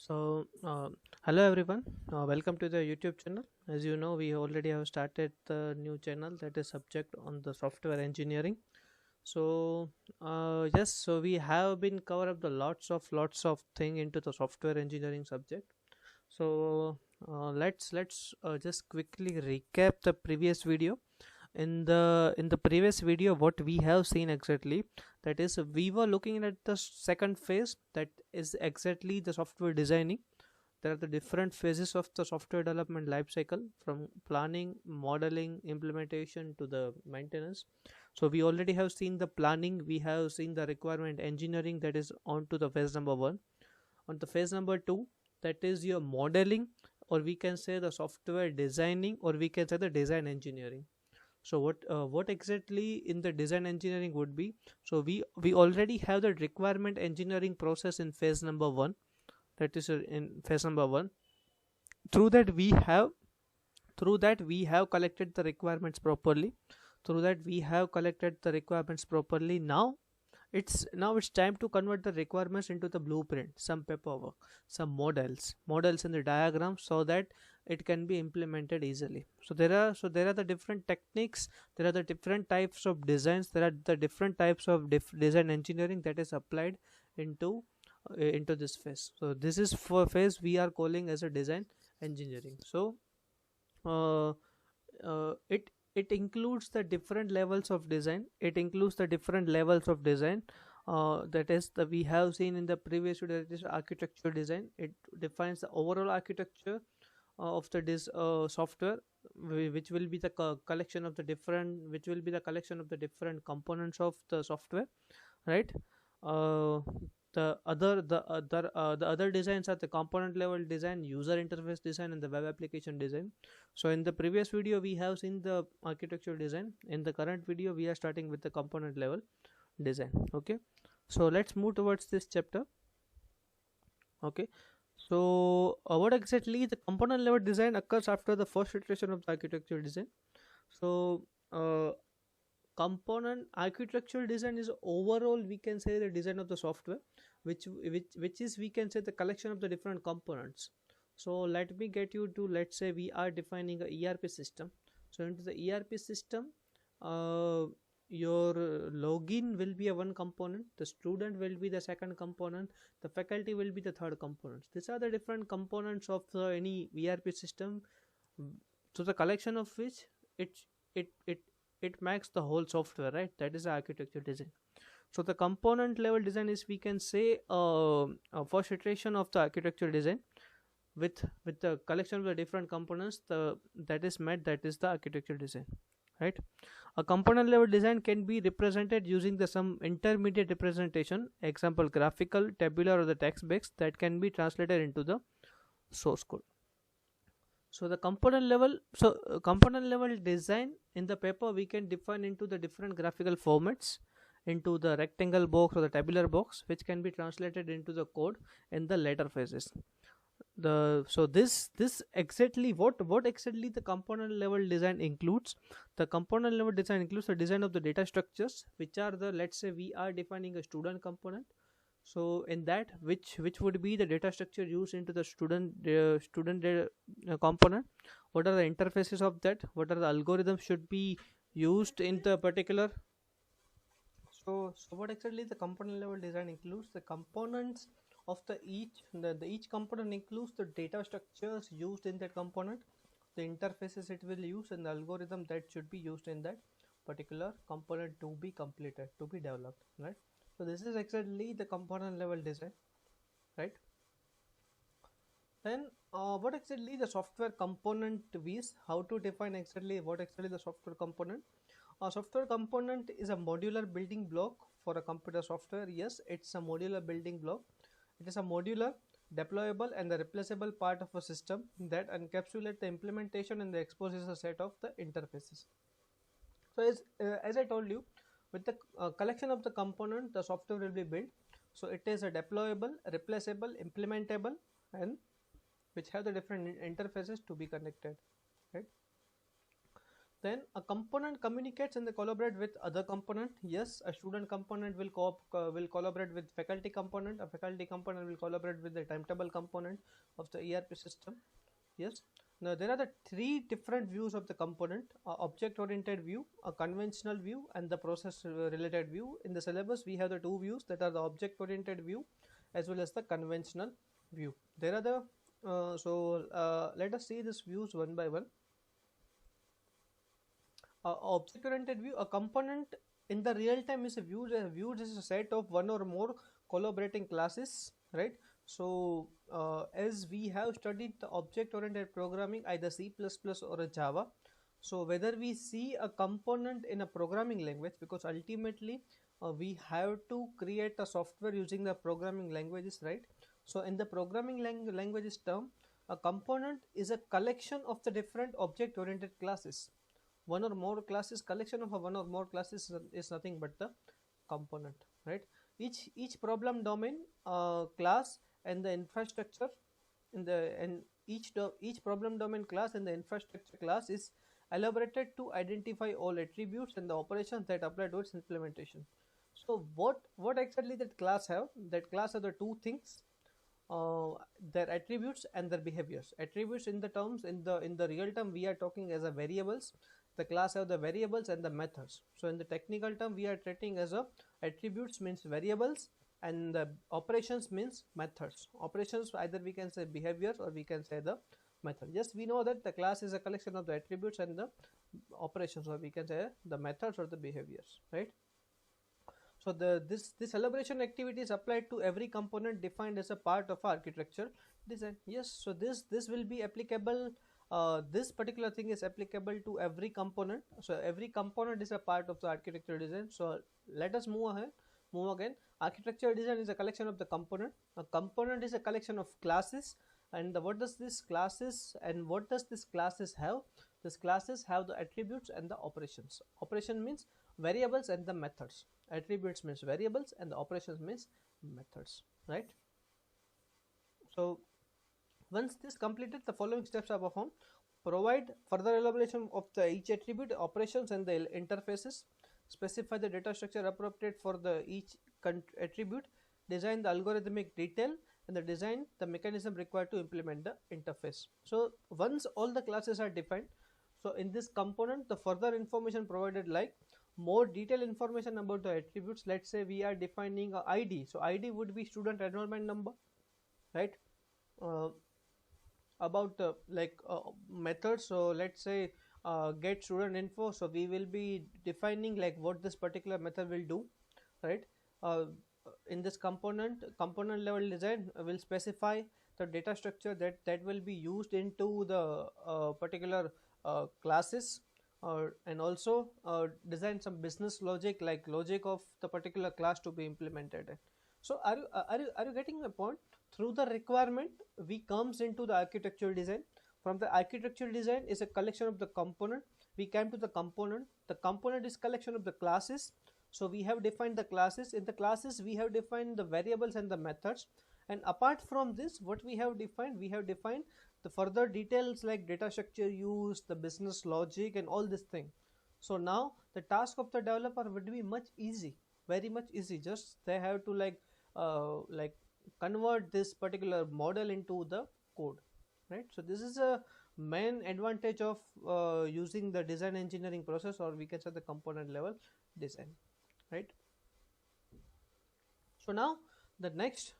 Hello everyone. Welcome to the YouTube channel. As you know, we already have started the new channel that is subject on the software engineering. So we have been covered up the lots of thing into the software engineering subject. Let's just quickly recap the previous video. In the previous video, what we have seen exactly, that is, we were looking at the second phase, that is exactly the software designing. There are the different phases of the software development life cycle, from planning, modeling, implementation to the maintenance. So we already have seen the planning, we have seen the requirement engineering, that is on to the phase number 1. On the phase number 2, that is your modeling, or we can say the software designing, or we can say the design engineering. So what exactly in the design engineering would be? So we already have the requirement engineering process in phase number 1. That is in phase number 1. Through that we have through that we have collected the requirements properly. Now it's time to convert the requirements into the blueprint, some paperwork, some models in the diagram, so that it can be implemented easily. So there are the different techniques, there are the different types of designs, there are the different types of design engineering that is applied into this phase. So this is for phase we are calling as a design engineering. Uh, it includes the different levels of design. That is, the we have seen in the previous video, that is architecture design. It defines the overall architecture of the software, which will be the collection of the different components of the software, right? uh, the other designs are the component level design, user interface design, and the web application design. So in the previous video we have seen the architecture design. In the current video we are starting with the component level design. Okay, so let's move towards this chapter. Okay, so what exactly the component level design occurs after the first iteration of the architecture design. So component architectural design is overall, we can say, the design of the software, which is, we can say, the collection of the different components. So let me get you to, let's say we are defining a ERP system. So into the ERP system, uh, your login will be a one component, the student will be the second component, the faculty will be the third component. These are the different components of any ERP system. So the collection of which, it it it it makes the whole software, right? That is the architecture design. So the component level design is, we can say, a first iteration of the architecture design, with the collection of the different components, the that is met, that is the architecture design, right? A component level design can be represented using the some intermediate representation, example graphical, tabular, or the text based, that can be translated into the source code. Component level design, in the paper we can define into the different graphical formats, into the rectangle box or the tabular box, which can be translated into the code in the later phases. This exactly, what exactly the component level design includes. The component level design includes the design of the data structures, which are the, let's say we are defining a student component. So in that, which would be the data structure used into the student component, what are the interfaces of that, what are the algorithms should be used in the particular. So what exactly the component level design includes? The components of the each component includes the data structures used in that component, the interfaces it will use, and the algorithm that should be used in that particular component to be completed, to be developed, right? So this is exactly the component level design, right? Then what exactly the software component is? How to define exactly what exactly the software component? A software component is a modular building block for a computer software. Yes, it's a modular building block. It is a modular, deployable, and the replaceable part of a system that encapsulates the implementation and exposes a set of the interfaces. So as I told you, with the collection of the component, the software will be built. So it is a deployable, replaceable, implementable, and which have the different interfaces to be connected, right? Then a component communicates and they collaborate with other component. Yes, a student component will collaborate with faculty component. A faculty component will collaborate with the timetable component of the ERP system. Yes. Now there are the three different views of the component: object-oriented view, a conventional view, and the process-related view. In the syllabus, we have the two views, that are the object-oriented view as well as the conventional view. There are the let us see these views one by one. Object-oriented view, a component in the real time is viewed as a set of one or more collaborating classes, right? So as we have studied the object-oriented programming, either C++ or a Java, so whether we see a component in a programming language, because ultimately we have to create a software using the programming languages, right? So in the programming languages term, a component is a collection of the different object-oriented classes. One or more classes, collection of one or more classes is nothing but the component, right? Each problem domain class and the infrastructure each problem domain class and the infrastructure class is elaborated to identify all attributes and the operations that apply to its implementation. So what exactly that class have? That class are the two things, their attributes and their behaviors. Attributes in the terms in the real term we are talking as a variables. The class have the variables and the methods. So in the technical term we are treating as a attributes means variables and the operations means methods. Operations either we can say behaviors or we can say the method. Yes, we know that the class is a collection of the attributes and the operations, or we can say the methods or the behaviors, right? So this elaboration activity is applied to every component defined as a part of architecture design. Yes, so this will be applicable. This particular thing is applicable to every component. So every component is a part of the architecture design. So let us move again. Architecture design is a collection of the component. A component is a collection of classes. And what does this classes have? This classes have the attributes and the operations. Operation means variables and the methods. Attributes means variables and the operations means methods, right? So once this completed, the following steps are performed: provide further elaboration of each attribute, operations and the interfaces, specify the data structure appropriate for each attribute, design the algorithmic detail, and design the mechanism required to implement the interface. So once all the classes are defined, so in this component the further information provided, like more detailed information about the attributes. Let's say we are defining a ID, so ID would be student enrollment number, right? About methods, so let's say get student info, so we will be defining like what this particular method will do, right? In this component level design will specify the data structure that will be used into the particular classes, and also design some business logic, like logic of the particular class to be implemented. So are you getting my point? Through the requirement we comes into the architectural design. From the architectural design is a collection of the component. We came to the component. The component is collection of the classes. So we have defined the classes. In the classes we have defined the variables and the methods. And apart from this, what we have defined the further details like data structure use, the business logic and all this thing. So now the task of the developer would be much easy, very much easy. Just they have to like convert this particular model into the code, right? So this is a main advantage of using the design engineering process, or we can say the component level design, right? So now the next,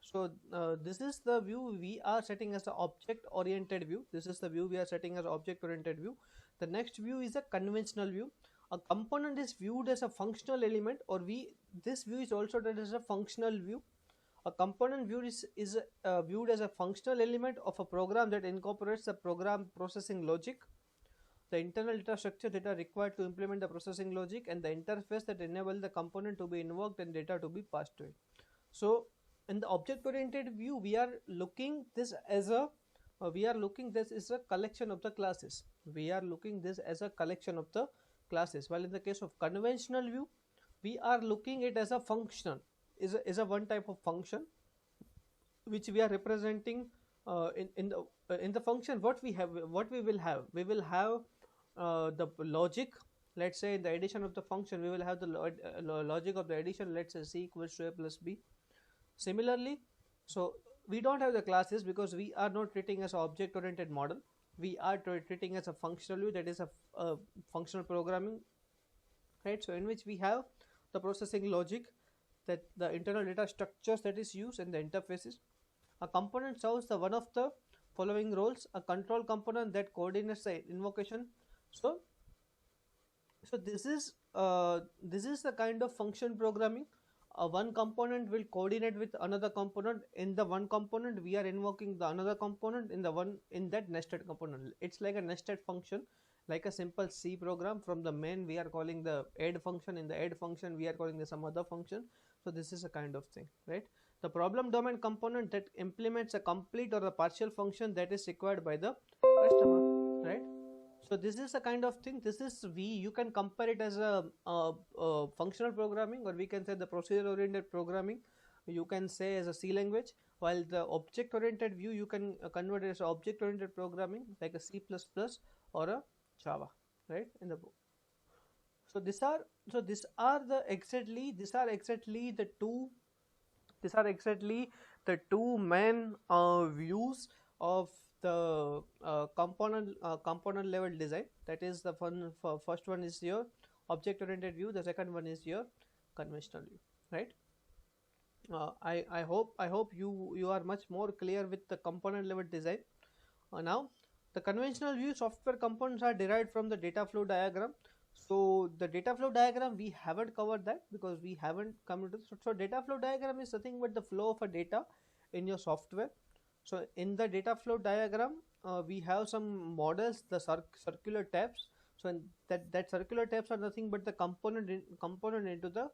this is the view we are setting as the object oriented view. This is the view we are setting as object oriented view. The next view is a conventional view. A component is viewed as a functional element, or this view is also treated as a functional view. A component view is viewed as a functional element of a program that incorporates the program processing logic, the internal data structure that are required to implement the processing logic, and the interface that enable the component to be invoked and data to be passed to it. So in the object oriented view we are looking this as a collection of the classes. While in the case of conventional view we are looking it as a function, is a one type of function which we are representing in the function. We will have the logic. Let's say in the addition of the function, we will have the logic of the addition. Let's say c equals to a plus b. Similarly, so we don't have the classes because we are not treating as an object oriented model. We are treating as a functional view, that is a functional programming, right? So in which we have the processing logic, that the internal data structures that is used, and the interfaces. A component serves the one of the following roles: a control component that coordinates the invocation. So this is the kind of function programming. One component will coordinate with another component. In the one component, we are invoking the another component in that nested component. It's like a nested function, like a simple C program. From the main, we are calling the add function. In the add function, we are calling the some other function. So this is a kind of thing, right? The problem domain component that implements a complete or a partial function that is required by the customer, right? So this is a kind of thing. This is you can compare it as a functional programming, or we can say the procedure oriented programming. You can say as a C language, while the object oriented view you can convert it as object oriented programming like a C++ or a Java, right? In the book. So these are exactly the two main views of the component level design. That is the first one is your object oriented view, the second one is your conventional view, right? I hope you are much more clear with the component level design. Now the conventional view software components are derived from the data flow diagram. So the data flow diagram, we haven't covered that because we haven't come to this. So data flow diagram is nothing but the flow of a data in your software. So in the data flow diagram, we have some models, the circular tabs. So that circular tabs are nothing but the component into the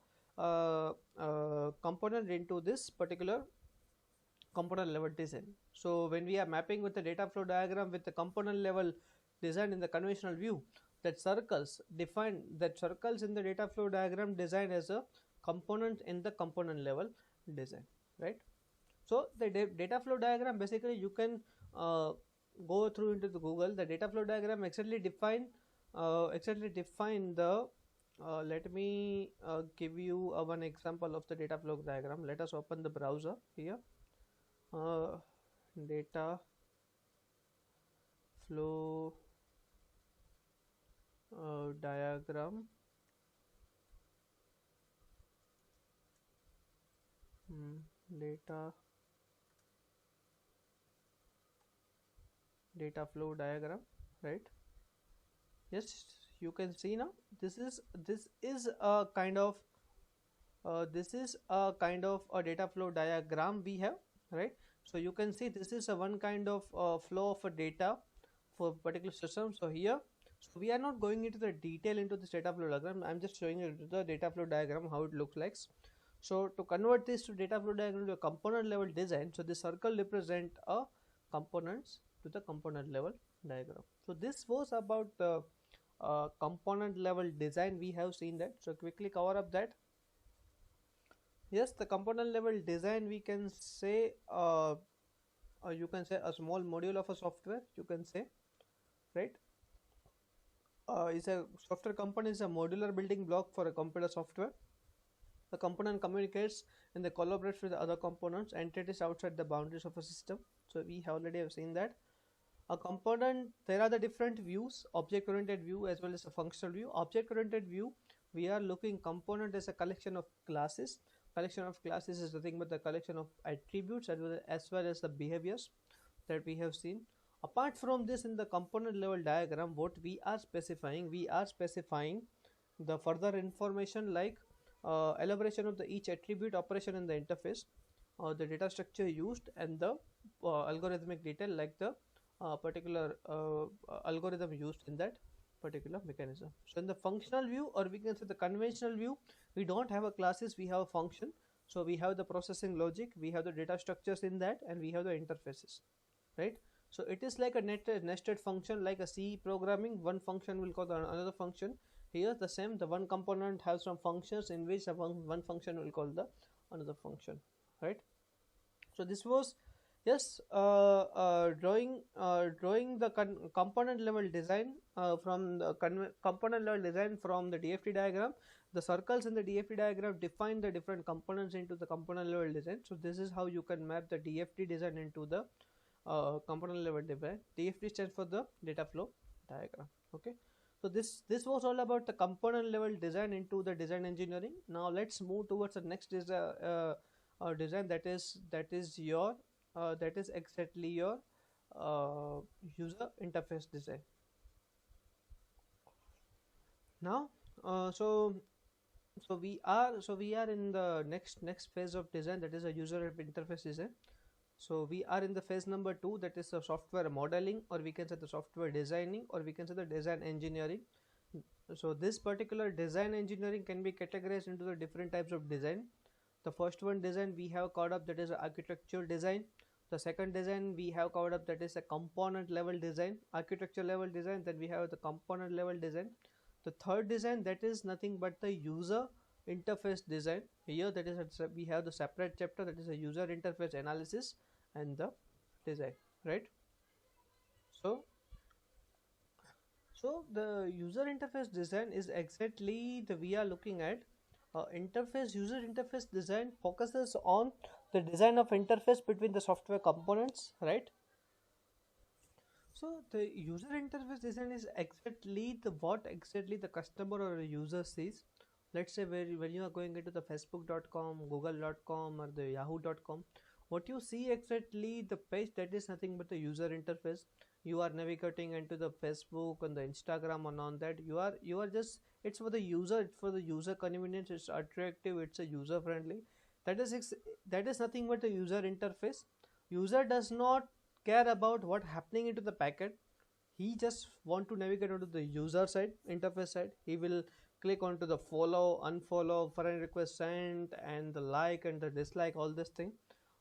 component into this particular component level design. So when we are mapping with the data flow diagram with the component level design in the conventional view, that circles in the data flow diagram design as a component in the component level design, right? So the data flow diagram, basically you can go through into the Google. The data flow diagram exactly define the let me give you one example of the data flow diagram. Let us open the browser here. Data flow diagram. Data flow diagram, right? Yes, you can see now. This is a kind of a data flow diagram we have, right? So you can see this is a one kind of flow of a data for particular system. So here, so we are not going into the detail into this data flow diagram. I'm just showing you the data flow diagram how it looks like. So to convert this to data flow diagram to a component level design, so the circle represent a components to the component level diagram. So this was about the component level design. We have seen that. So quickly cover up that. Yes, the component level design, we can say you can say a small module of a software, you can say, right? Is a software component is a modular building block for a computer software. The component communicates and they collaborates with the other components, entities outside the boundaries of a system. So we have already seen that. A component, there are the different views: object oriented view as well as a functional view. Object oriented view, we are looking component as a collection of classes. Collection of classes is nothing but the collection of attributes as well as the behaviors that we have seen. Apart from this, in the component level diagram, what we are specifying the further information like elaboration of the each attribute, operation in the interface, the data structure used, and the algorithmic detail like the particular algorithm used in that particular mechanism. So in the functional view, or we can say the conventional view, we don't have a classes, we have a function. So we have the processing logic, we have the data structures in that, and we have the interfaces, right? So it is like a nested function, like a C programming. One function will call another function. Here the same, the one component has some functions in which one function will call the another function, right? So this was Yes, drawing the component level design from the component level design from the DFT diagram. The circles in the DFT diagram define the different components into the component level design. So this is how you can map the DFT design into the component level design. DFT stands for the data flow diagram. Okay, so this was all about the component level design into the design engineering. Now let's move towards the next design, that is your that is exactly your user interface design. Now we are in the next phase of design, that is a user interface design. So we are in the phase number 2, that is the software modeling, or we can say the software designing, or we can say the design engineering. So this particular design engineering can be categorized into the different types of design. The first one design we have covered up, that is architectural design. The second design we have covered up, that is a component level design, architecture level design. Then we have the component level design. The third design, that is nothing but the user interface design. Here that is we have the separate chapter, that is a user interface analysis and the design, right? So the user interface design is exactly the we are looking at user interface design focuses on the design of interface between the software components, right? So the user interface design is exactly the what exactly the customer or the user sees. Let's say when you are going into the facebook.com, google.com, or the yahoo.com, what you see exactly the page, that is nothing but the user interface. You are navigating into the Facebook and the Instagram, and on that you are just, it's for the user, it's for the user convenience, it's attractive, it's a user friendly. That is nothing but the user interface. User does not care about what happening into the packet. He just want to navigate onto the user side, interface side. He will click onto the follow, unfollow, friend request sent, and the like and the dislike, all this thing.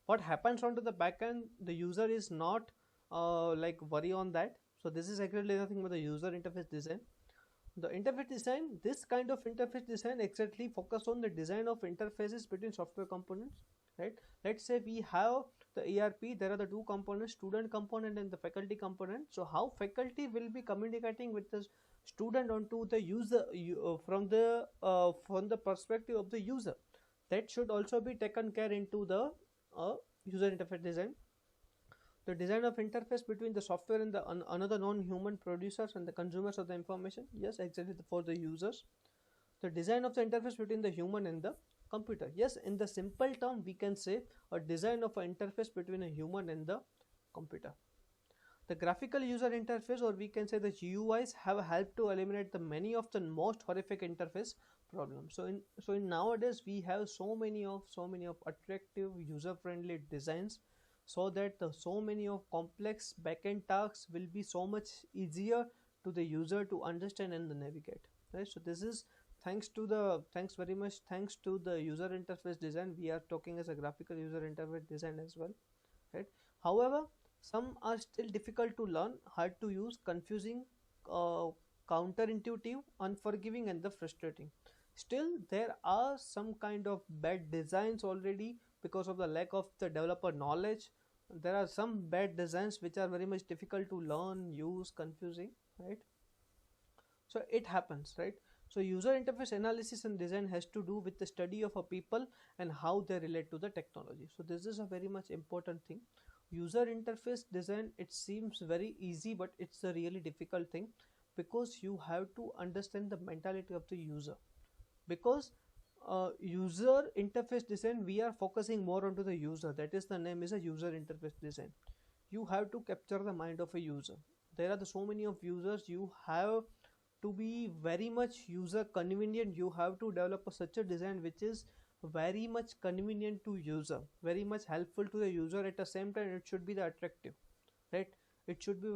What happens onto the backend, the user is not like worry on that. So this is actually nothing but the user interface design. The interface design, this kind of interface design exactly focus on the design of interfaces between software components, right? Let's say we have the ERP, there are the two components, student component and the faculty component. So how faculty will be communicating with the student onto the user from the perspective of the user, that should also be taken care into the user interface design. The design of interface between the software and the another non-human producers and the consumers of the information, yes, exactly, for the users. The design of the interface between the human and the computer, yes, in the simple term we can say a design of an interface between a human and the computer. The graphical user interface, or we can say the GUIs, have helped to eliminate the many of the most horrific interface problems. So in nowadays we have so many of attractive user friendly designs, so that so many of complex backend tasks will be so much easier to the user to understand and navigate, right? So this is thanks very much thanks to the user interface design. We are talking as a graphical user interface design as well, right? However, some are still difficult to learn, hard to use, confusing, uh, counterintuitive, unforgiving, and the frustrating. Still, there are some kind of bad designs already because of the lack of the developer knowledge. There are some bad designs which are very much difficult to learn, use, confusing, right? So it happens, right? So user interface analysis and design has to do with the study of a people and how they relate to the technology. So this is a very much important thing. User interface design, it seems very easy, but it's a really difficult thing, because you have to understand the mentality of the user. Because user interface design, we are focusing more onto the user, that is the name is a user interface design. You have to capture the mind of a user. There are so many of users, you have to be very much user convenient. You have to develop such a design which is very much convenient to user, very much helpful to the user. At the same time, it should be the attractive, right? It should be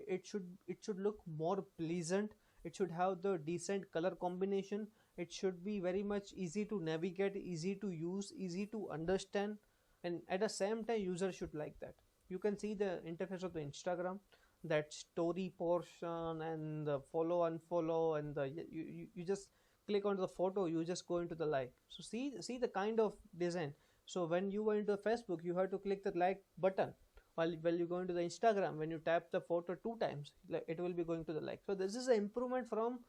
it should look more pleasant. It should have the decent color combination. It should be very much easy to navigate, easy to use, easy to understand, and at the same time user should like that. You can see the interface of the Instagram, that story portion and the follow unfollow, and you just click onto the photo, you just go into the like. So see the kind of design. So when you were into Facebook, you have to click the like button. while you go into the Instagram, when you tap the photo 2 times, it will be going to the like. So this is an improvement from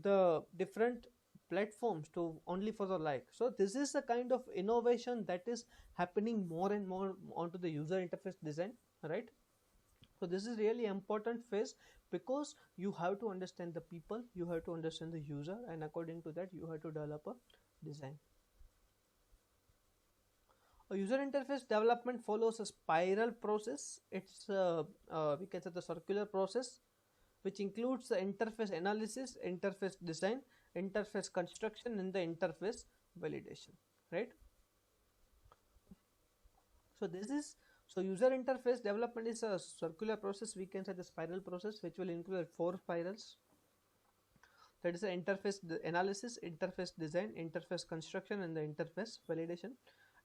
the different platforms to only for the like. So this is the kind of innovation that is happening more and more onto the user interface design, right? So this is really important phase, because you have to understand the people, you have to understand the user, and according to that you have to develop a design. A user interface development follows a spiral process. It's we can say the circular process, which includes the interface analysis, interface design, interface construction, and the interface validation, right? So this is, so user interface development is a circular process, we can say the spiral process, which will include 4 spirals. That is the interface analysis, interface design, interface construction, and the interface validation.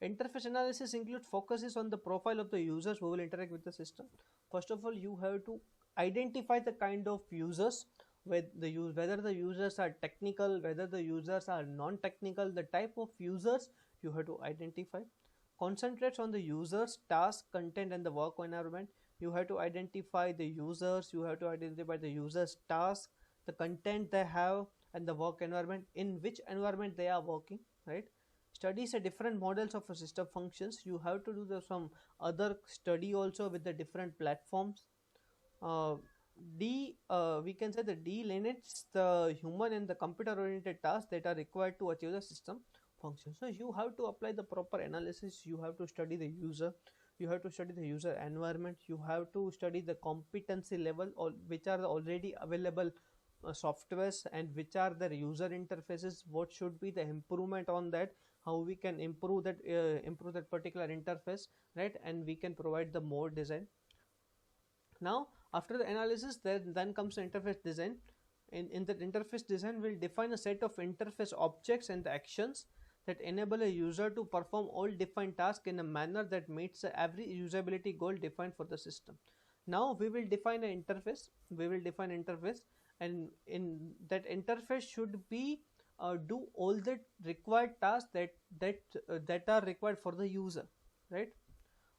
Interface analysis includes focuses on the profile of the users who will interact with the system. First of all, you have to identify the kind of users, whether the users are technical, whether the users are non-technical, the type of users you have to identify. Concentrates on the users, task, content, and the work environment. You have to identify the users, you have to identify the users' task, the content they have, and the work environment, in which environment they are working, right? Studies the different models of a system functions. You have to do some other study also with the different platforms. We can say the delineates the human and the computer oriented tasks that are required to achieve the system function. So you have to apply the proper analysis, you have to study the user, you have to study the user environment, you have to study the competency level, or which are the already available softwares, and which are the user interfaces, what should be the improvement on that, how we can improve that particular interface, right? And we can provide the more design. Now after the analysis, then comes the interface design. In that interface design, we'll define a set of interface objects and the actions that enable a user to perform all defined tasks in a manner that meets every usability goal defined for the system. Now we will define an interface, and in that interface should be do all the required tasks that are required for the user, right?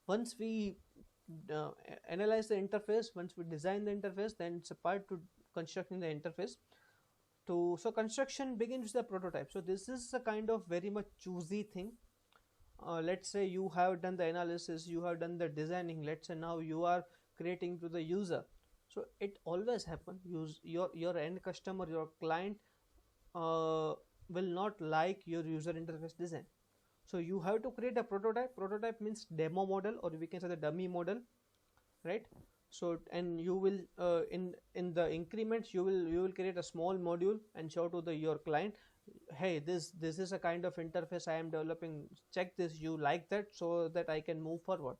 Once we analyze the interface, once we design the interface, then it's a part to constructing the interface. So construction begins with the prototype. So this is a kind of very much choosy thing. Let's say you have done the analysis, you have done the designing, let's say now you are creating to the user. So it always happen, your end customer, your client will not like your user interface design. So you have to create a prototype means demo model, or we can say the dummy model, right? So, and you will in the increments you will create a small module and show to your client, hey, this is a kind of interface I am developing, check this, you like that, so that I can move forward.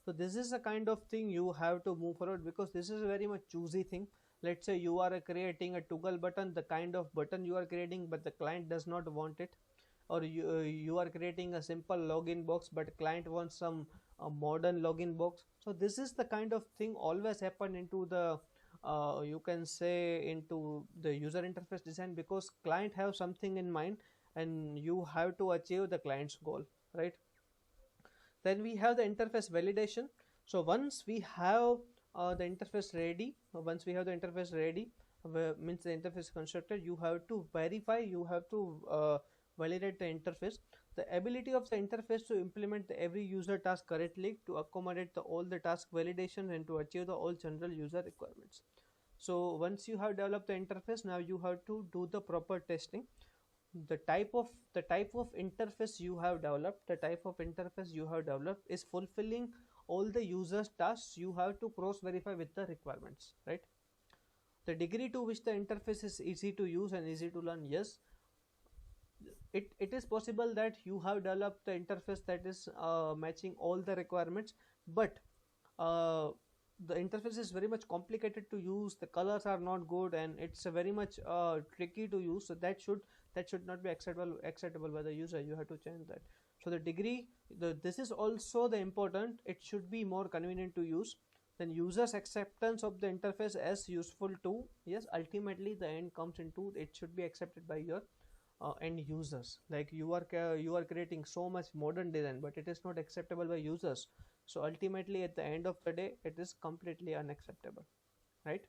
So this is a kind of thing you have to move forward, because this is a very much choosy thing. Let's say you are creating a toggle button, the kind of button you are creating, but the client does not want it. Or you are creating a simple login box, but client wants some modern login box. So this is the kind of thing always happen into the you can say into the user interface design, because client have something in mind and you have to achieve the client's goal, right? Then we have the interface validation. So once we have the interface ready, means the interface constructed, you have to verify, you have to validate the interface. The ability of the interface to implement every user task correctly, to accommodate all the task validation, and to achieve all general user requirements. So once you have developed the interface, now you have to do the proper testing. The type of interface you have developed, is fulfilling all the users tasks. You have to cross verify with the requirements, right? The degree to which the interface is easy to use and easy to learn, yes, it is possible that you have developed the interface that is matching all the requirements, but the interface is very much complicated to use, the colors are not good, and it's very much tricky to use. So that should not be acceptable by the user. You have to change that. So the degree, this is also the important, it should be more convenient to use. Then users acceptance of the interface as useful too. Yes, ultimately the end comes into it should be accepted by your end users. Like you are creating so much modern design, but it is not acceptable by users. So ultimately at the end of the day it is completely unacceptable, right?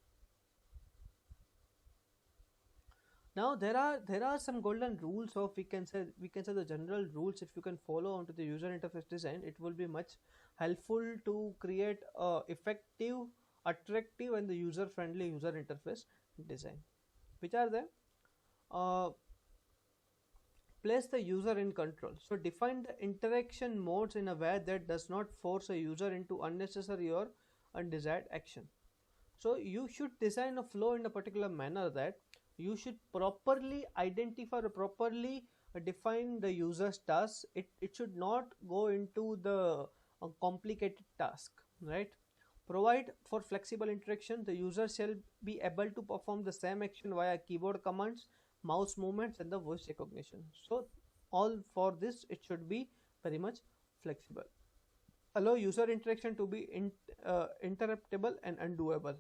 Now there are some golden rules, or we can say the general rules. If you can follow onto the user interface design, it will be much helpful to create a effective, attractive and the user friendly user interface design. Which are there? uh, Place the user in control. So define the interaction modes in a way that does not force a user into unnecessary or undesired action. So you should design a flow in a particular manner that you should properly identify or properly define the user's task. It should not go into the complicated task, right? Provide for flexible interaction. The user shall be able to perform the same action via keyboard commands, mouse movements and the voice recognition. So all for this it should be very much flexible. Allow user interaction to be interruptible and undoable.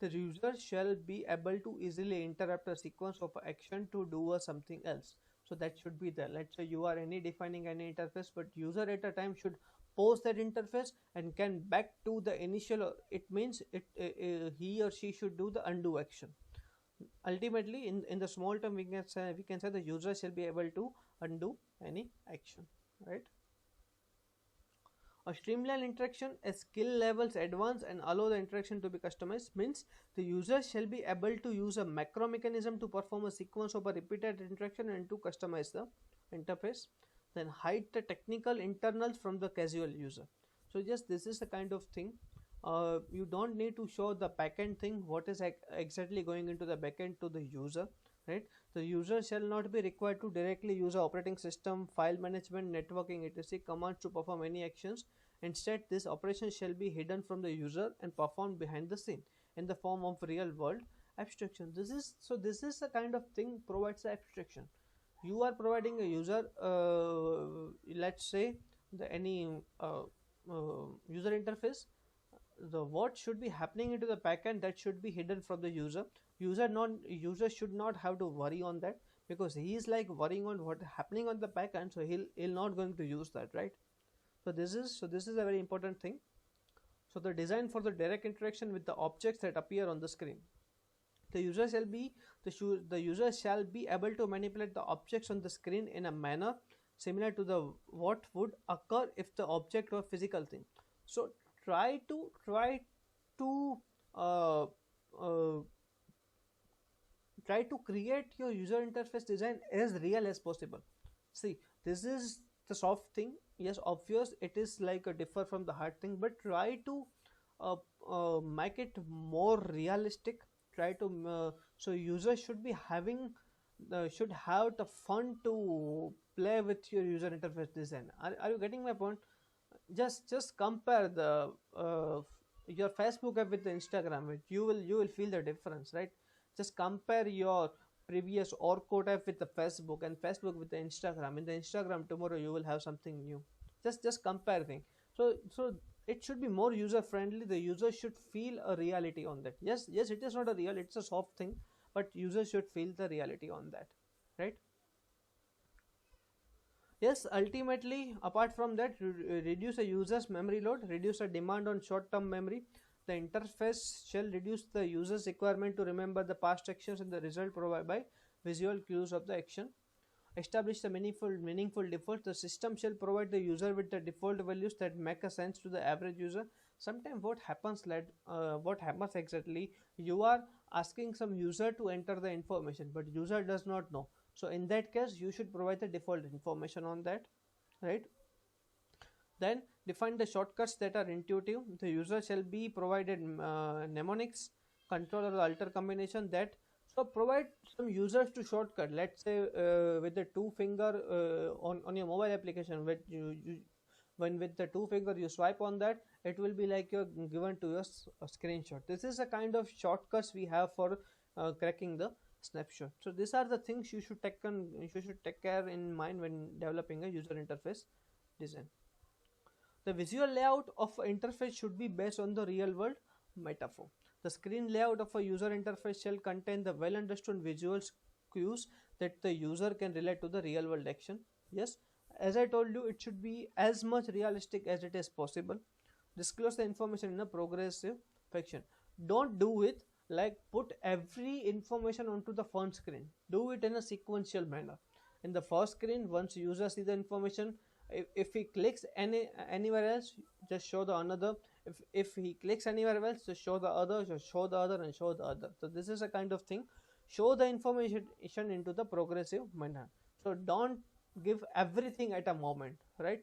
The user shall be able to easily interrupt a sequence of action to do something else. So that should be there. Let's say you are defining any interface, but user at a time should pause that interface and can back to the initial. It means he or she should do the undo action. Ultimately, in the small term, we can say the user shall be able to undo any action, right? A streamlined interaction as skill levels advance and allow the interaction to be customized means the user shall be able to use a macro mechanism to perform a sequence of a repeated interaction and to customize the interface. Then hide the technical internals from the casual user. So just this is the kind of thing. You don't need to show the backend thing, what is exactly going into the backend to the user, right? The user shall not be required to directly use a operating system, file management, networking, etc. commands to perform any actions. Instead, this operation shall be hidden from the user and performed behind the scene in the form of real world abstraction. This is the kind of thing provides the abstraction. You are providing a user, let's say the any user interface. The what should be happening into the backend, that should be hidden from the user. User should not have to worry on that, because he is like worrying on what happening on the backend, so he'll not going to use that, right? So this is a very important thing. So the design for the direct interaction with the objects that appear on the screen. The user shall be the user shall be able to manipulate the objects on the screen in a manner similar to the what would occur if the object were physical thing. So try to uh, uh, try to create your user interface design as real as possible. See, this is the soft thing. Yes, obvious it is like a differ from the hard thing, but try to make it more realistic. Try to so users should be having should have the fun to play with your user interface design. Are you getting my point? Just compare the your Facebook app with the Instagram. You will feel the difference, right? Just compare your previous Orkut app with the Facebook and Facebook with the Instagram. In the Instagram tomorrow you will have something new. Just compare thing. So it should be more user friendly. The user should feel a reality on that. Yes, it is not a real, it's a soft thing, but users should feel the reality on that, right? Yes, ultimately, apart from that, reduce a user's memory load, reduce a demand on short-term memory. The interface shall reduce the user's requirement to remember the past actions and the result provided by visual cues of the action. Establish the meaningful defaults. The system shall provide the user with the default values that make a sense to the average user. Sometimes what happens exactly, you are asking some user to enter the information, but user does not know. So in that case, you should provide the default information on that, right? Then define the shortcuts that are intuitive. The user shall be provided mnemonics, control or alter combination that. So provide some users to shortcut. Let's say with the two finger on your mobile application, when with the two finger you swipe on that, it will be like you're given to your a screenshot. This is a kind of shortcuts we have for cracking the snapshot. So these are the things you should take care in mind when developing a user interface design. The visual layout of an interface should be based on the real world metaphor. The screen layout of a user interface shall contain the well understood visual cues that the user can relate to the real world action. Yes, as I told you, it should be as much realistic as it is possible. Disclose the information in a progressive fashion. Don't do it like put every information onto the front screen. Do it in a sequential manner. In the first screen, once user see the information, if he clicks anywhere else, just show the another. If he clicks anywhere else, just show the other, just show the other, and show the other. So this is a kind of thing. Show the information into the progressive manner. So don't give everything at a moment, right?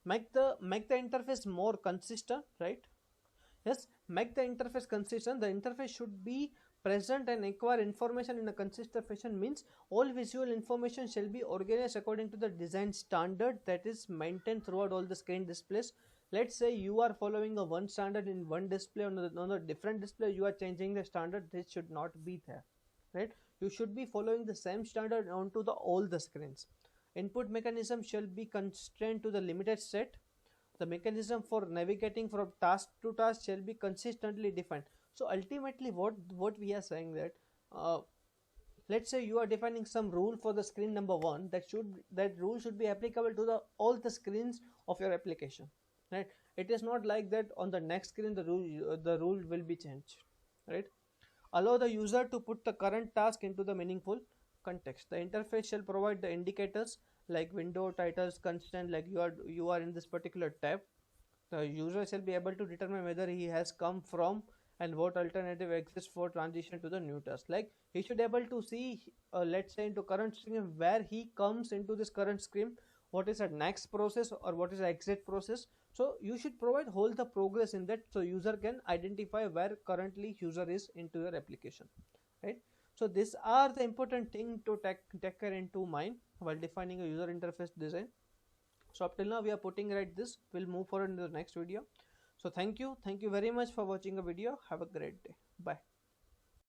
Make the interface more consistent, right? Yes, make the interface consistent. The interface should be present and acquire information in a consistent fashion. Means all visual information shall be organized according to the design standard that is maintained throughout all the screen displays. Let's say you are following a one standard in one display, on a different display you are changing the standard. This should not be there, right? You should be following the same standard onto the all the screens. Input mechanism shall be constrained to the limited set. The mechanism for navigating from task to task shall be consistently defined. So ultimately what we are saying that let's say you are defining some rule for the screen number 1, that rule should be applicable to all the screens of your application, right? It is not like that on the next screen the rule will be changed, right? Allow the user to put the current task into the meaningful context. The interface shall provide the indicators like window titles, constant, like you are in this particular tab. The user shall be able to determine whether he has come from and what alternative exists for transition to the new task. Like he should be able to see, let's say into current screen, where he comes into this current screen, what is a next process or what is the exit process. So you should provide whole the progress in that, so user can identify where currently user is into your application, right? So these are the important thing to take care into mind while defining a user interface design. So up till now we are putting right this. We'll move forward in the next video. So thank you very much for watching the video. Have a great day. Bye.